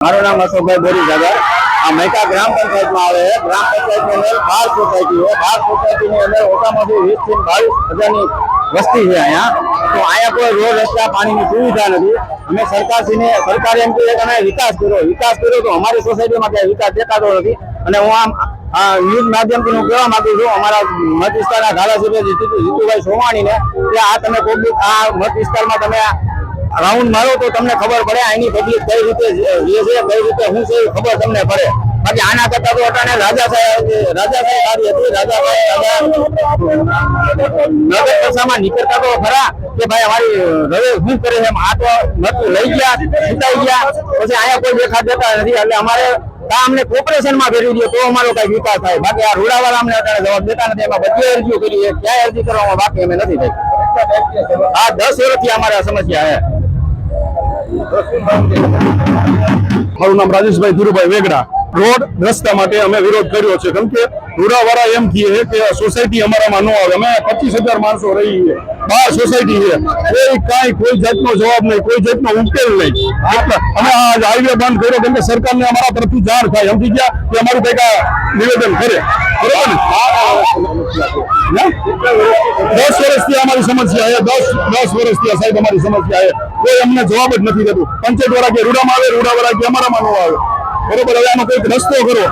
મારું નામ અશોકભાઈ બોરીસાગર। આ મૈકા ગ્રામ પંચાયતમાં આવે છે। ગ્રામ પંચાયતની અંદર 12 સોસાયટી છે। 12 સોસાયટીની અંદર ઓછામાંથી 20 થી 22,000ની વસ્તી છે। અહીંયા કોઈ રોડ રસ્તા પાણીની સુવિધા નથી। અમે સરકારે એમ કહે કે અમે વિકાસ કર્યો તો અમારી સોસાયટીમાં ક્યાંય વિકાસ દેખાતો નથી। અને હું આમ ન્યૂઝ માધ્યમથી હું કહેવા માંગુ છું અમારા મત વિસ્તારના ધારાસભ્ય જીતુભાઈ સોમાણીને કે આ તમે આ મત વિસ્તારમાં તમે રાઉન્ડ મારો તો તમને ખબર પડે આની પબ્લિક કઈ રીતે જે છે કઈ રીતે હું છે ખબર તમને પડે। બાકી આના કરતા તો અટાણે રાજાશાહી સારી હતી। નગરપાલિકામાં નીકળતા તો ખરા કે ભાઈ અમારી હવે શું કરે છે। આ તો મત લઈ ગયા છૂટાઈ ગયા પછી અહીંયા કોઈ દેખા દેતા નથી। એટલે અમારે અમને કોર્પોરેશનમાં ફેરવી દો તો અમારો કઈ વિકાસ થાય। બાકી આ રૂડાવાળા અમને અત્યારે જવાબ દેતા નથી। એમાં બધી અરજીઓ કરી ક્યાંય અરજી કરવામાં બાકી અમે નથી થઈ। આ 10 વર્ષથી અમારે આ સમસ્યા છે। મારું નામ રાજેશભાઈ ધીરુભાઈ વેગડા। રોડ રસ્તા માટે અમે વિરોધ કર્યો છે કેમ કે રૂડાવાળા એમ કહે કે સોસાયટી અમારામાં ન આવે। અમે 25,000 માણસો રહી છે, 12 સોસાયટી છે, કોઈ જાતનો જવાબ નહીં, કોઈ જાતનો ઉકેલ નહીં। અમે આ હાઈવે બંધ કર્યો કેમ કે સરકારને અમારા તરફથી જાણ થાય, સમજી ગયા કે અમારું કંઈક નિવેદન કરે, બરોબર ને। 10 વર્ષથી અમારી સમસ્યા છે, 10 વર્ષથી સાહેબ અમારી સમસ્યા છે, કોઈ અમને જવાબ જ નથી દેતું। પંચાયત વાળા કે રૂડામાં આવે, રૂડા વાળા કે અમારામાં ન આવે, બરોબર। હવે આનો કોઈક રસ્તો કરો।